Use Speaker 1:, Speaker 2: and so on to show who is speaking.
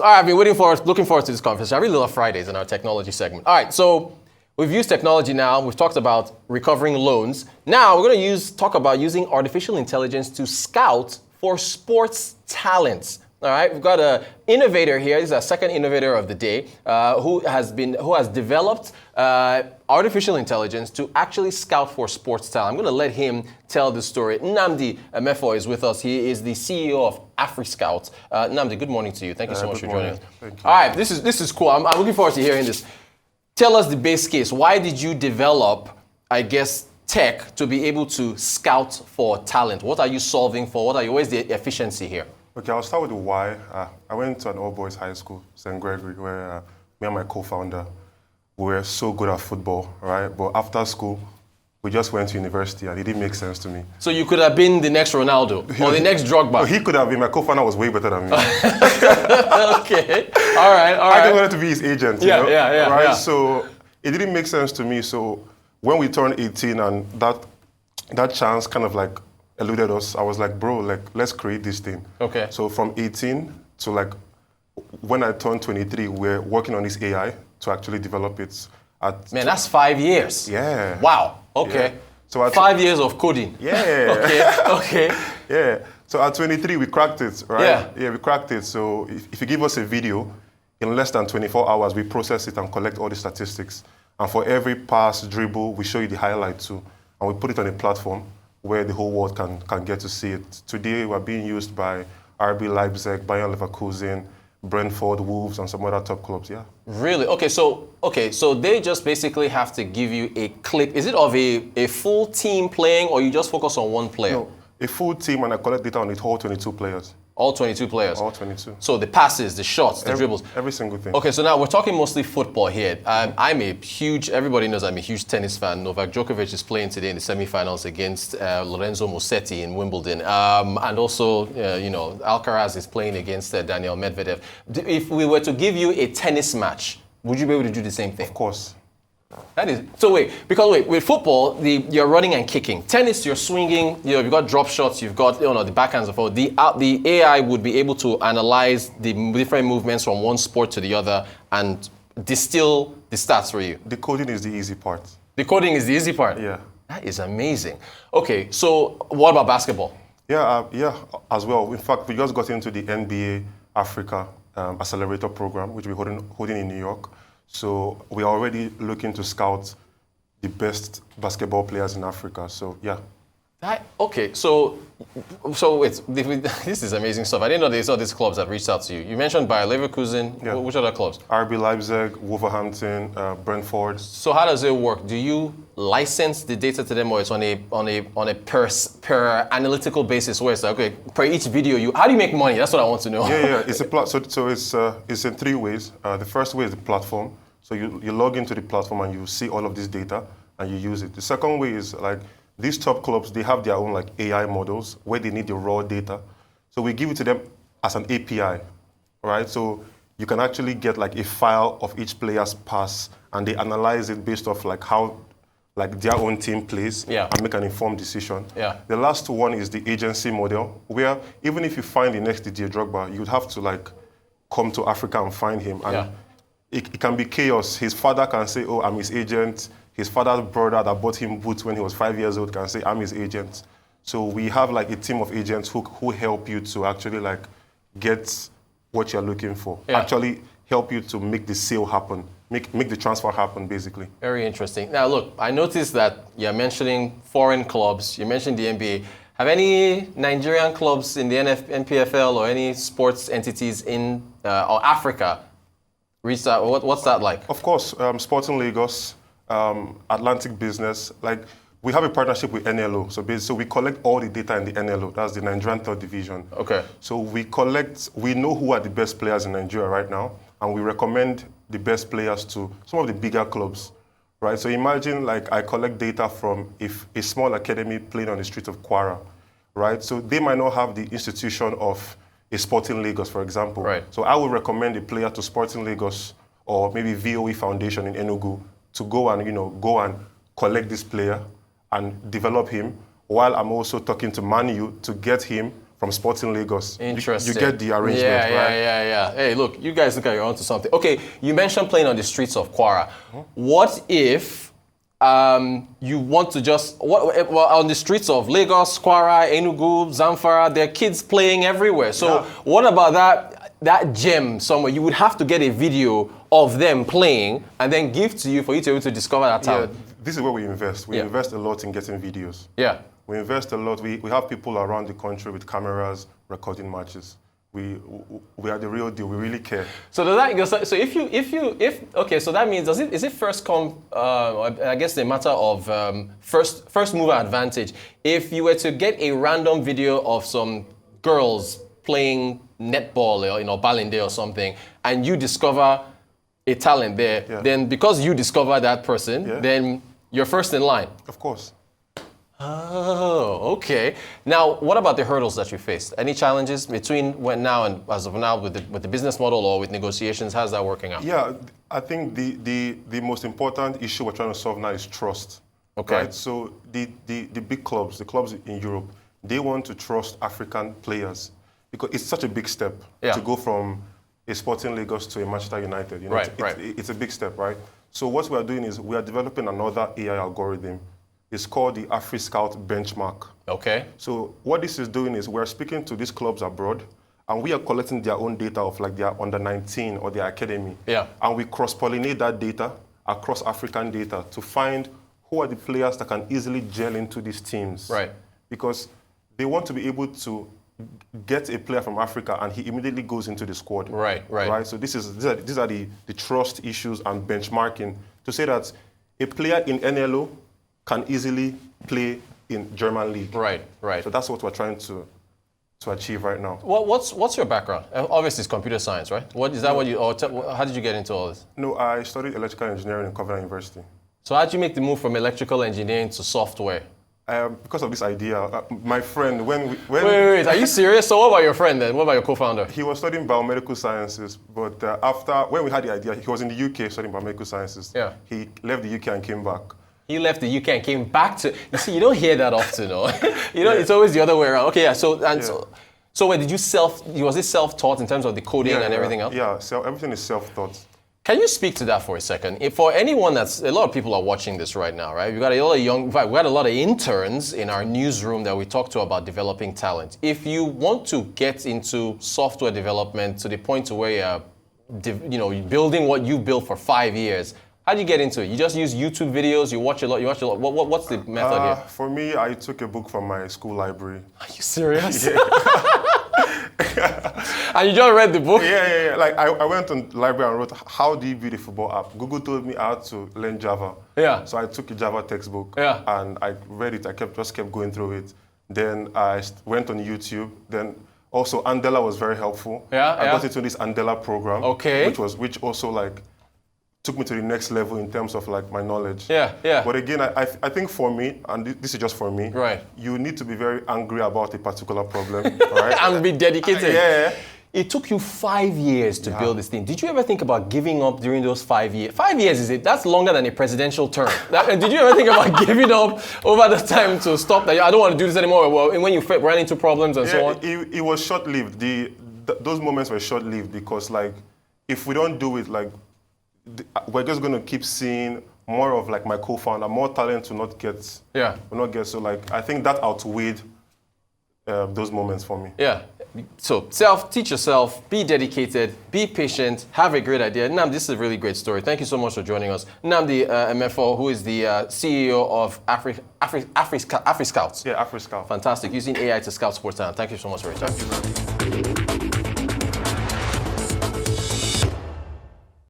Speaker 1: All right, I've been looking forward to this conversation. I really love Fridays in our technology segment. All right, so we've used technology now. We've talked about recovering loans. Now we're going to talk about using artificial intelligence to scout for sports talents. All right, we've got an innovator here. This is our second innovator of the day, who has developed artificial intelligence to actually scout for sports talent. I'm going to let him tell the story. Nnamdi Emefo is with us. He is the CEO of Afriskaut. Nnamdi, good morning to you. Thank you so much for joining us.
Speaker 2: Thank you.
Speaker 1: All right, this is cool. I'm looking forward to hearing this. Tell us the base case. Why did you develop, I guess, tech to be able to scout for talent? What are you solving for? Where's the efficiency here?
Speaker 2: Okay, I'll start with the why. I went to an all-boys high school, St. Gregory, where me and my co-founder were so good at football, right? But after school, we just went to university, and it didn't make sense to me.
Speaker 1: So you could have been the next Ronaldo or the next Drogba.
Speaker 2: No, he could have been. My co-founder was way better than me.
Speaker 1: Okay, all right.
Speaker 2: I just wanted to be his agent, you know?
Speaker 1: Yeah.
Speaker 2: Right? So it didn't make sense to me. So when we turned 18 and that chance kind of like eluded us, I was like, bro, like, let's create this thing.
Speaker 1: Okay.
Speaker 2: So from 18 to like, when I turned 23, we're working on this AI to actually develop it.
Speaker 1: Man, that's 5 years.
Speaker 2: Yeah.
Speaker 1: Wow. Okay.
Speaker 2: Yeah. So
Speaker 1: 5 years of coding.
Speaker 2: Yeah.
Speaker 1: Okay.
Speaker 2: Yeah. So at 23, we cracked it, right?
Speaker 1: Yeah.
Speaker 2: Yeah, we cracked it. So if you give us a video, in less than 24 hours, we process it and collect all the statistics. And for every pass, dribble, we show you the highlight too. And we put it on a platform where the whole world can get to see it. Today, we're being used by RB Leipzig, Bayern Leverkusen, Brentford, Wolves, and some other top clubs, yeah.
Speaker 1: Really? Okay, so they just basically have to give you a clip. Is it of a full team playing, or you just focus on one player?
Speaker 2: No, a full team, and I collect data on it, all 22 players.
Speaker 1: All 22 players?
Speaker 2: All 22.
Speaker 1: So the passes, the shots, the dribbles.
Speaker 2: Every single thing.
Speaker 1: Okay, so now we're talking mostly football here. Everybody knows I'm a huge tennis fan. Novak Djokovic is playing today in the semifinals against Lorenzo Musetti in Wimbledon. And also, Alcaraz is playing against Daniel Medvedev. If we were to give you a tennis match, would you be able to do the same thing?
Speaker 2: Of course.
Speaker 1: That is so. Because with football, you're running and kicking. Tennis, you're swinging. You've got drop shots. You've got the backhands and forward. The AI would be able to analyze the different movements from one sport to the other and distill the stats for you.
Speaker 2: The coding is the easy part.
Speaker 1: The coding is the easy part.
Speaker 2: Yeah.
Speaker 1: That is amazing. Okay, so what about basketball?
Speaker 2: Yeah, as well. In fact, we just got into the NBA Africa Accelerator program, which we're holding in New York. So we are already looking to scout the best basketball players in Africa. So yeah.
Speaker 1: Okay, so wait, this is amazing stuff. I didn't know there's all these clubs that reached out to you. You mentioned Bayer Leverkusen. Yeah. Which other clubs?
Speaker 2: RB Leipzig, Wolverhampton, Brentford.
Speaker 1: So how does it work? Do you license the data to them, or it's on a per analytical basis? Where it's like, okay, per each video, how do you make money? That's what I want to know.
Speaker 2: Yeah. It's it's in three ways. The first way is the platform. So you log into the platform and you see all of this data and you use it. The second way is like these top clubs, they have their own like AI models where they need the raw data. So we give it to them as an API, right? So you can actually get like a file of each player's pass and they analyze it based off like how like their own team plays and make an informed decision.
Speaker 1: Yeah.
Speaker 2: The last one is the agency model, where even if you find the next Didier Drogba, you'd have to like come to Africa and find him. And it can be chaos. His father can say, oh, I'm his agent. His father's brother that bought him boots when he was 5 years old can say, I'm his agent. So we have like a team of agents who help you to actually like get what you're looking for. Actually help you to make the sale happen, make the transfer happen, basically.
Speaker 1: Very interesting. Now, look, I noticed that you're mentioning foreign clubs. You mentioned the NBA. Have any Nigerian clubs in the NPFL or any sports entities in or Africa reached out? What's that like?
Speaker 2: Of course, Sporting Lagos, Atlantic Business. Like, we have a partnership with NLO. So we collect all the data in the NLO. That's the Nigerian Third Division. Okay. So we know who are the best players in Nigeria right now, and we recommend the best players to some of the bigger clubs, right? So imagine like I collect data from a small academy playing on the streets of Kwara, right? So they might not have the institution of a Sporting Lagos, for example.
Speaker 1: Right.
Speaker 2: So I would recommend a player to Sporting Lagos or maybe VOE Foundation in Enugu to go and collect this player and develop him, while I'm also talking to Man U to get him from Sporting Lagos.
Speaker 1: Interesting.
Speaker 2: You get the arrangement, right?
Speaker 1: Yeah. Hey, look, you guys look like you're onto something. Okay, you mentioned playing on the streets of Kwara. What if you want to just, on the streets of Lagos, Kwara, Enugu, Zamfara, there are kids playing everywhere. So what about that gem somewhere? You would have to get a video of them playing and then give to you for you to be able to discover that talent.
Speaker 2: Yeah, this is where we invest. We invest a lot in getting videos.
Speaker 1: Yeah.
Speaker 2: We invest a lot. We have people around the country with cameras recording matches. We are the real deal. We really care.
Speaker 1: So does that? So if okay, so that means is it first come? I guess the matter of first mover advantage. If you were to get a random video of some girls playing netball or Balinde or something, and you discover a talent there, then because you discover that person, then you're first in line.
Speaker 2: Of course.
Speaker 1: Oh, okay. Now, what about the hurdles that you faced? Any challenges between now and as of now with the business model or with negotiations? How's that working out?
Speaker 2: Yeah, I think the most important issue we're trying to solve now is trust.
Speaker 1: Okay.
Speaker 2: Right? So the big clubs, the clubs in Europe, they want to trust African players because it's such a big step to go from a Sporting Lagos to a Manchester United. You know, it's a big step, right? So what we are doing is we are developing another AI algorithm. It's called the Afriskaut benchmark. Okay. So what this is doing is we're speaking to these clubs abroad, and we are collecting their own data of like their under 19 or their academy. Yeah. And we cross-pollinate that data across African data to find who are the players that can easily gel into these teams. Right. Because they want to be able to get a player from Africa and he immediately goes into the squad. Right. So these are the trust issues and benchmarking to say that a player in NLO can easily play in German league. Right. So that's what we're trying to achieve right now.
Speaker 1: What's your background? Obviously, it's computer science, right? How did you get into all this?
Speaker 2: No, I studied electrical engineering in Covenant University.
Speaker 1: So how did you make the move from electrical engineering to software?
Speaker 2: Because of this idea, my friend,
Speaker 1: Wait, are you serious? So what about your friend then? What about your co-founder?
Speaker 2: He was studying biomedical sciences, but when we had the idea, he was in the UK studying biomedical sciences. Yeah. He left the UK and came back.
Speaker 1: He left the UK and came back to. You see, you don't hear that often, no. It's always the other way around. Okay, So wait, was it self-taught in terms of the coding and everything else?
Speaker 2: Yeah, everything is self-taught.
Speaker 1: Can you speak to that for a second? For anyone a lot of people are watching this right now, right? We got a lot of interns in our newsroom that we talk to about developing talent. If you want to get into software development to the point to where you're building what you built for 5 years, how do you get into it? You just use YouTube videos, you watch a lot. What's the method here?
Speaker 2: For me, I took a book from my school library.
Speaker 1: Are you serious? Yeah. And you just read the book?
Speaker 2: Yeah. Like I went on the library and wrote, how do you build a football app? Google told me how to learn Java. Yeah. So I took a Java textbook and I read it. I just kept going through it. Then I went on YouTube. Then also Andela was very helpful. I got into this Andela program. Which also like took me to the next level in terms of like my knowledge. But again, I think for me, and this is just for me, you need to be very angry about a particular problem, right?
Speaker 1: And be dedicated. It took you 5 years to build this thing. Did you ever think about giving up during those 5 years? 5 years, that's longer than a presidential term. Did you ever think about giving up over the time to stop that? I don't want to do this anymore. Well, when you ran into problems and so on?
Speaker 2: It was short-lived. Those moments were short-lived because like, if we don't do it, like, we're just going to keep seeing more of like my co-founder, more talent to not get. So like, I think that outweighed those moments for me. Yeah.
Speaker 1: So teach yourself, be dedicated, be patient, have a great idea. Nnamdi, this is a really great story. Thank you so much for joining us. Nnamdi Emefo, who is the CEO of Afriskaut.
Speaker 2: Yeah, Afriskaut.
Speaker 1: Fantastic. Using AI to scout sports talent. Thank you so much for your time.
Speaker 2: Thank you.